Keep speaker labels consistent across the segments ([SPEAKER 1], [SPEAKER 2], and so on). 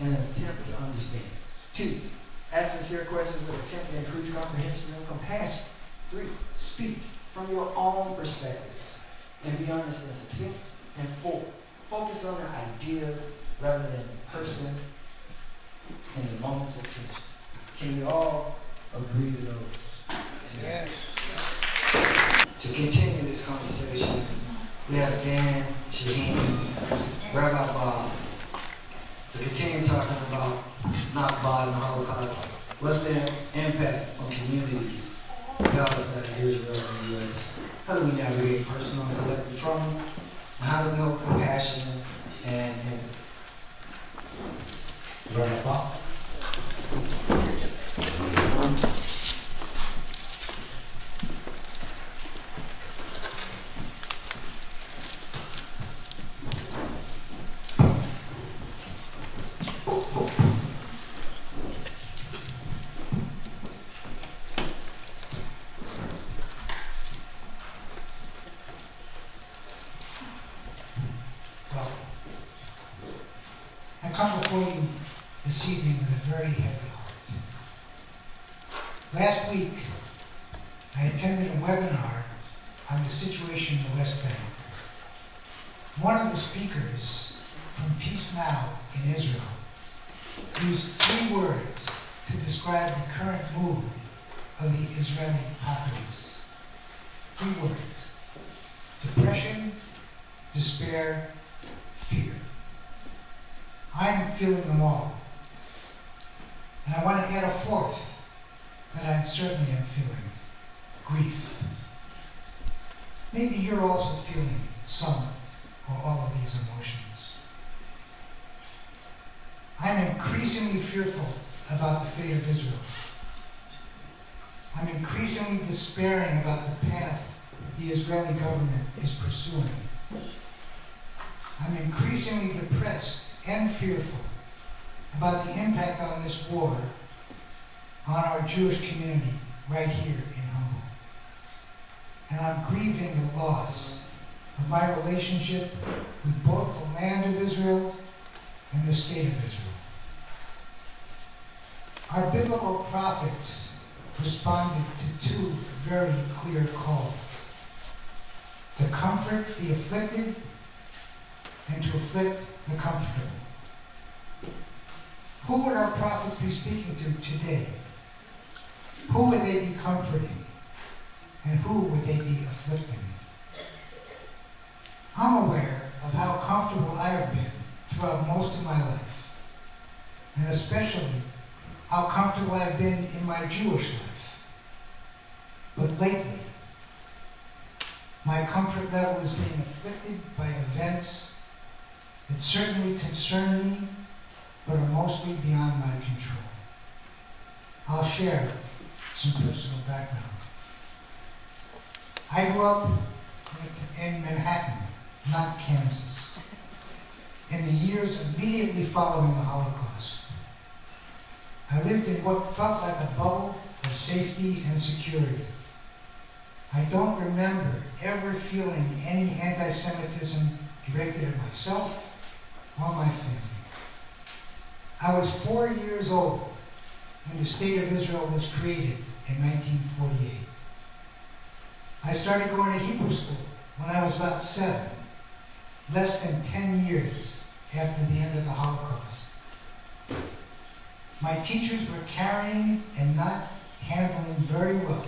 [SPEAKER 1] and an attempt to understand. 2, ask sincere questions with attempt to increase comprehension and compassion. 3, speak from your own perspective and be honest and succinct. And 4, focus on the ideas rather than the person in the moments of tension. Can we all agree to those?
[SPEAKER 2] Yes.
[SPEAKER 1] To continue this conversation, we have Dan, Shaheen, Rabbi Bob, to continue talking about Nakba and the Holocaust. What's their impact on communities, Palestine, Israel, and the U.S.? How do we navigate personal and collective trauma? And how do we hold compassion and empathy? Rabbi Bob?
[SPEAKER 2] Well, I come before you this evening with a very heavy heart. Last week, I attended a webinar on the situation in the West Bank. One of the speakers from Peace Now in Israel used 3 words to describe the current mood of the Israeli populace. 3 words: depression, despair, fear. I'm feeling them all. And I want to add a 4th that I certainly am feeling: grief. Maybe you're also feeling some or all of these emotions. I'm increasingly fearful about the fate of Israel. I'm increasingly despairing about the path the Israeli government is pursuing. I'm increasingly depressed and fearful about the impact on this war on our Jewish community right here in Humboldt. And I'm grieving the loss of my relationship with both the land of Israel and the state of Israel. Our biblical prophets responded to 2 very clear calls: to comfort the afflicted and to afflict the comfortable. Who would our prophets be speaking to today? Who would they be comforting? And who would they be afflicting? I'm aware of how comfortable I have been throughout most of my life, and especially how comfortable I've been in my Jewish life. But lately, my comfort level is being afflicted by events that certainly concern me, but are mostly beyond my control. I'll share some personal background. I grew up in Manhattan, not Kansas, in the years immediately following the Holocaust. I lived in what felt like a bubble of safety and security. I don't remember ever feeling any anti-Semitism directed at myself or my family. I was 4 years old when the State of Israel was created in 1948. I started going to Hebrew school when I was about 7, less than 10 years after the end of the Holocaust. My teachers were carrying and not handling very well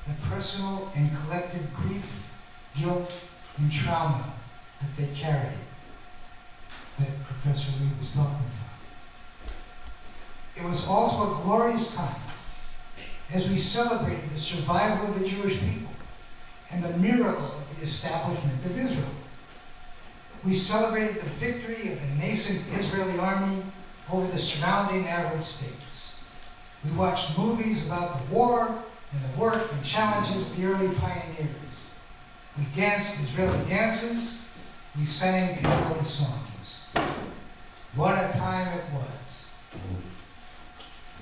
[SPEAKER 2] the personal and collective grief, guilt, and trauma that they carried, that Professor Lee was talking about. It was also a glorious time as we celebrated the survival of the Jewish people and the miracle of the establishment of Israel. We celebrated the victory of the nascent Israeli army over the surrounding Arab states. We watched movies about the war and the work and challenges of the early pioneers. We danced Israeli dances. We sang Israeli songs. What a time it was.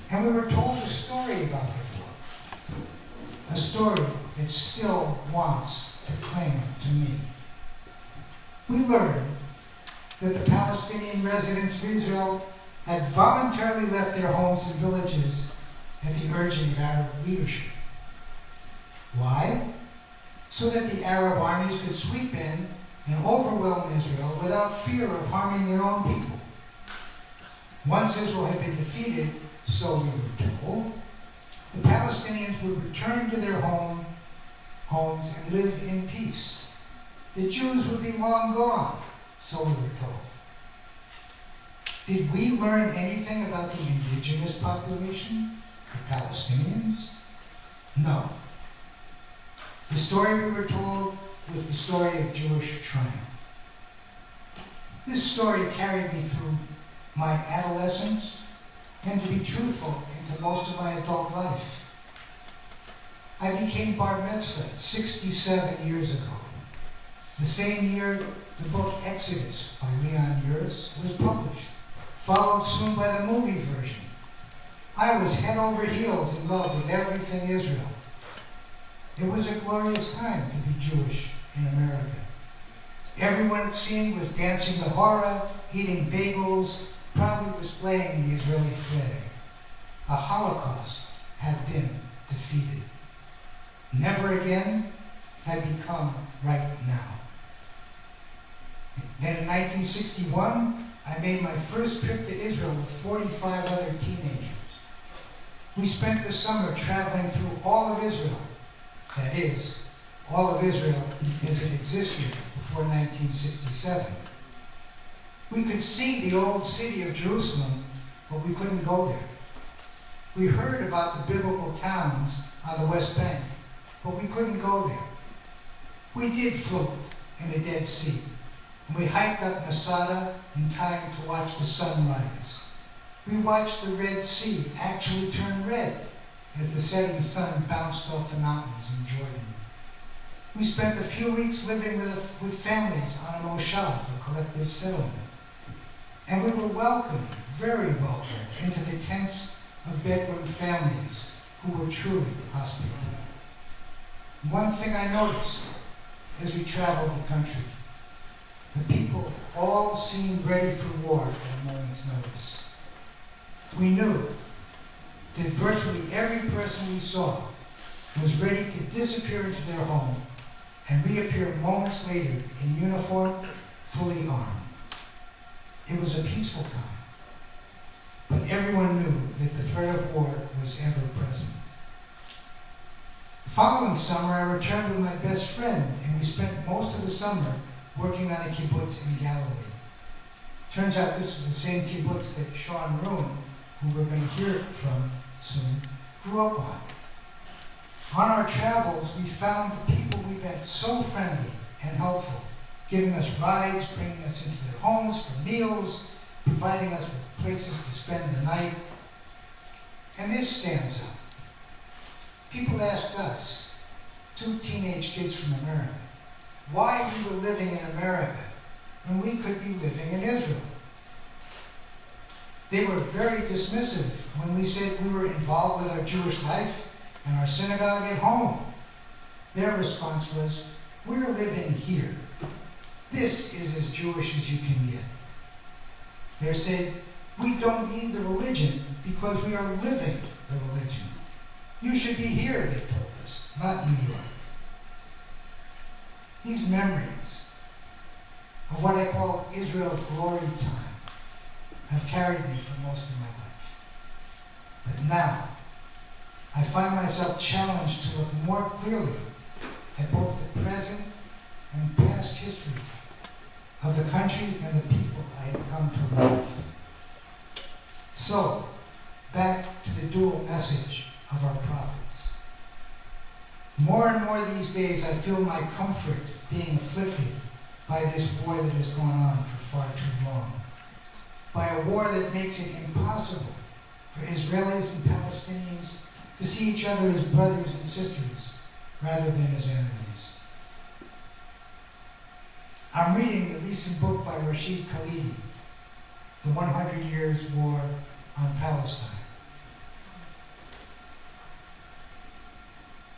[SPEAKER 2] And we were told a story about the war. A story that still wants to cling to me. We learned that the Palestinians Palestinian residents of Israel had voluntarily left their homes and villages at the urging of Arab leadership. Why? So that the Arab armies could sweep in and overwhelm Israel without fear of harming their own people. Once Israel had been defeated, so we were told, the Palestinians would return to their homes and live in peace. The Jews would be long gone, so we were told. Did we learn anything about the indigenous population, the Palestinians? No. The story we were told was the story of Jewish triumph. This story carried me through my adolescence and, to be truthful, into most of my adult life. I became bar mitzvah 67 years ago. The same year the book Exodus by Leon Uris was published, followed soon by the movie version. I was head over heels in love with everything Israel. It was a glorious time to be Jewish in America. Everyone it seemed was dancing the hora, eating bagels, proudly displaying the Israeli flag. A Holocaust had been defeated. Never again had become right now. Then in 1961, I made my first trip to Israel with 45 other teenagers. We spent the summer traveling through all of Israel. That is, all of Israel as it existed before 1967. We could see the old city of Jerusalem, but we couldn't go there. We heard about the biblical towns on the West Bank, but we couldn't go there. We did float in the Dead Sea, and we hiked up Masada in time to watch the sun rise. We watched the Red Sea actually turn red as the setting sun bounced off the mountains in Jordan. We spent a few weeks living with families on a moshav, a collective settlement. And we were welcomed, very welcomed, into the tents of Bedouin families who were truly hospitable. One thing I noticed as we traveled the country, the people all seemed ready for war at a moment's notice. We knew that virtually every person we saw was ready to disappear into their home and reappear moments later in uniform, fully armed. It was a peaceful time, but everyone knew that the threat of war was ever present. The following summer, I returned with my best friend, and we spent most of the summer working on a kibbutz in Galilee. Turns out this was the same kibbutz that Sean Roon, who we're going to hear from soon, grew up on. On our travels, we found the people we met so friendly and helpful, giving us rides, bringing us into their homes for meals, providing us with places to spend the night. And this stands out. People asked us, two teenage kids from America, why we were living in America when we could be living in Israel. They were very dismissive when we said we were involved with our Jewish life and our synagogue at home. Their response was, we're living here. This is as Jewish as you can get. They said, we don't need the religion because we are living the religion. You should be here, they told us, not New York. These memories of what I call Israel's glory time have carried me for most of my life. But now, I find myself challenged to look more clearly at both the present and past history of the country and the people I have come to love. So, back to the dual message of our prophets. More and more these days, I feel my comfort being afflicted by this war that has gone on for far too long. By a war that makes it impossible for Israelis and Palestinians to see each other as brothers and sisters rather than as enemies. I'm reading the recent book by Rashid Khalidi, The 100 Years War on Palestine.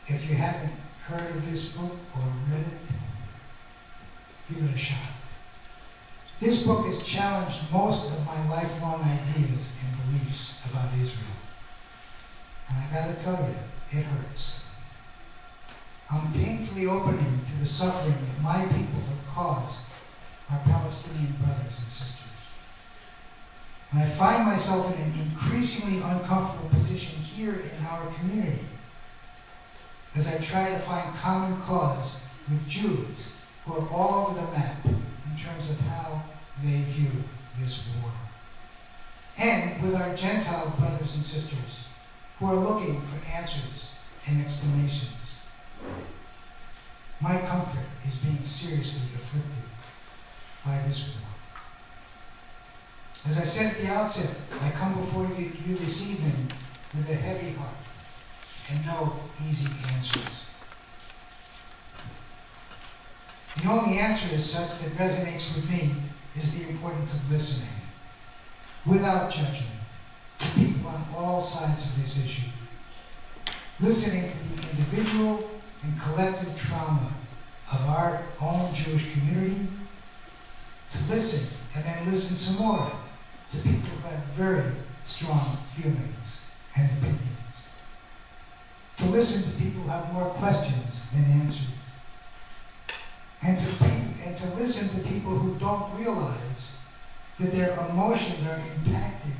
[SPEAKER 2] If you haven't heard of this book or read it, give it a shot. This book has challenged most of my lifelong ideas and beliefs about Israel. And I gotta tell you, it hurts. I'm painfully opening to the suffering that my people have caused our Palestinian brothers and sisters. And I find myself in an increasingly uncomfortable position here in our community as I try to find common cause with Jews who are all over the map in terms of how they view this war. And with our Gentile brothers and sisters who are looking for answers and explanations. My comfort is being seriously afflicted by this war. As I said at the outset, I come before you this evening with a heavy heart and no easy answers. The only answer as such that resonates with me is the importance of listening, without judgment, to people on all sides of this issue. Listening to the individual and collective trauma of our own Jewish community, to listen and then listen some more to people who have very strong feelings and opinions. To listen to people who have more questions than answers. And to listen to people who don't realize that their emotions are impacted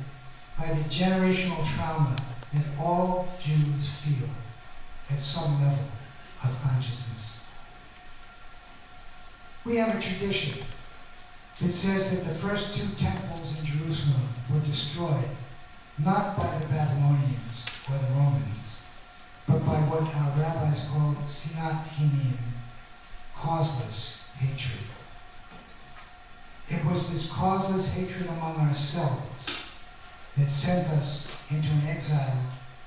[SPEAKER 2] by the generational trauma that all Jews feel at some level of consciousness. We have a tradition that says that the first two temples in Jerusalem were destroyed not by the Babylonians or the Romans, but by what our rabbis call sinat hinim, causeless hatred. It was this causeless hatred among ourselves that sent us into an exile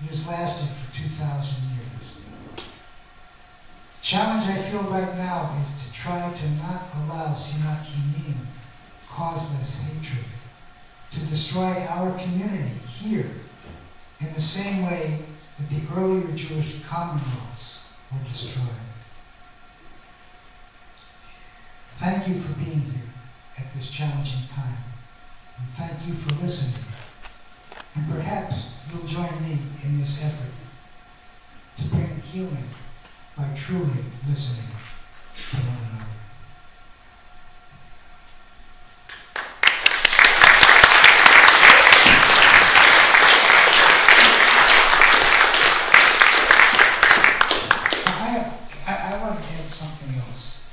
[SPEAKER 2] that has lasted for 2,000 years. The challenge I feel right now is to try to not allow sinat hinim, causeless hatred, to destroy our community here in the same way that the earlier Jewish commonwealths were destroyed. Thank you for being here at this challenging time. And thank you for listening. And perhaps you'll join me in this effort to bring healing by truly listening to one another. I want to add something else.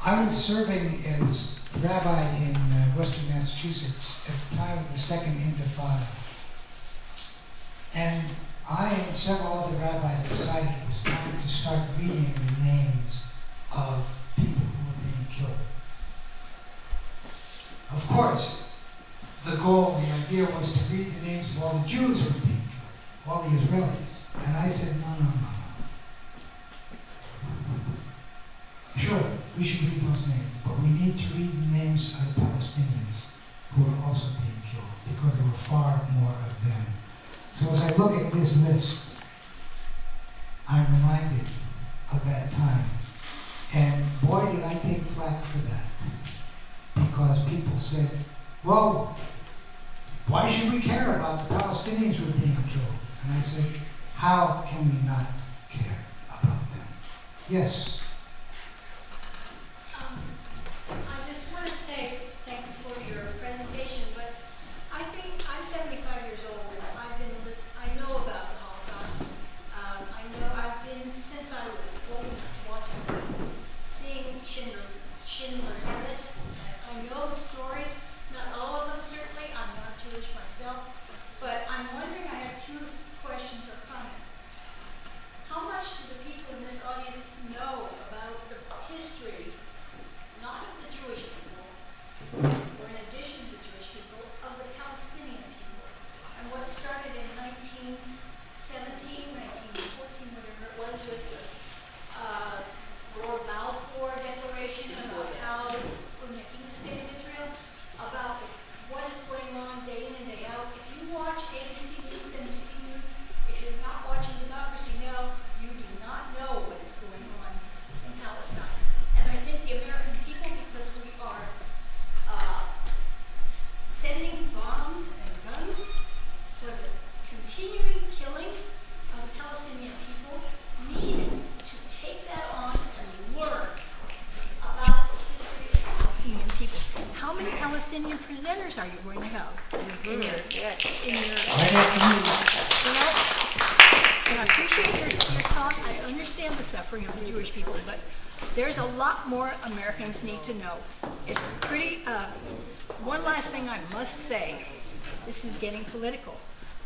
[SPEAKER 2] I was serving as rabbi in Western Massachusetts at the time of the Second Intifada. And I and several other rabbis decided it was time to start reading the names of people who were being killed. Of course, the goal, the idea was to read the names of all the Jews who were being killed, all the Israelis. And I said, no. Sure, we should read those names, but we need to read the names of the Palestinians who were also being killed, because there were far more of them. So as I look at this list, I'm reminded of that time. And boy, did I take flack for that. Because people said, well, why should we care about the Palestinians who are being killed? And I said, how can we not care about them? Yes.
[SPEAKER 3] I just want to say thank you for your presentation, but I think I'm 75 years old and I know about the Holocaust. I've been since I was old enough to watch movies, seeing Schindler's List. I know the stories, not all of them certainly. I'm not Jewish myself, but I'm wondering. I have two questions or comments. How much do the people in this audience know
[SPEAKER 4] Palestinian presenters are you going to have in your,
[SPEAKER 2] Right after you.
[SPEAKER 4] you know? And I appreciate your talk. I understand the suffering of the Jewish people, but there's a lot more Americans need to know. It's pretty, one last thing I must say, this is getting political,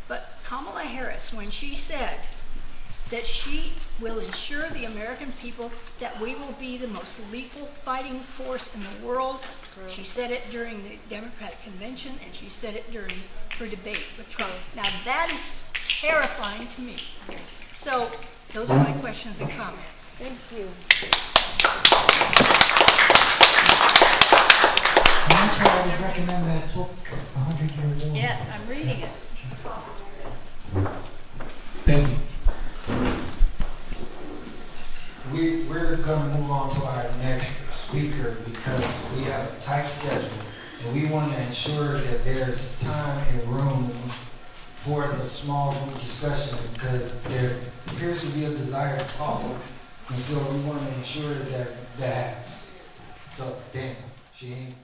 [SPEAKER 4] but Kamala Harris, when she said that she will assure the American people that we will be the most lethal fighting force in the world. She said it during the Democratic convention, and she said it during her debate with Trump. Now that is terrifying to me. So those are my questions and comments.
[SPEAKER 5] Thank you.
[SPEAKER 2] I'm sure I would recommend that book, 100 Years Old.
[SPEAKER 4] Yes, I'm reading it.
[SPEAKER 1] Thank you. We're going to move on to our next speaker because we have a tight schedule and we want to ensure that there's time and room for a small group discussion because there appears to be a desire to talk, and so we want to ensure that that happens. So, Dan, she ain't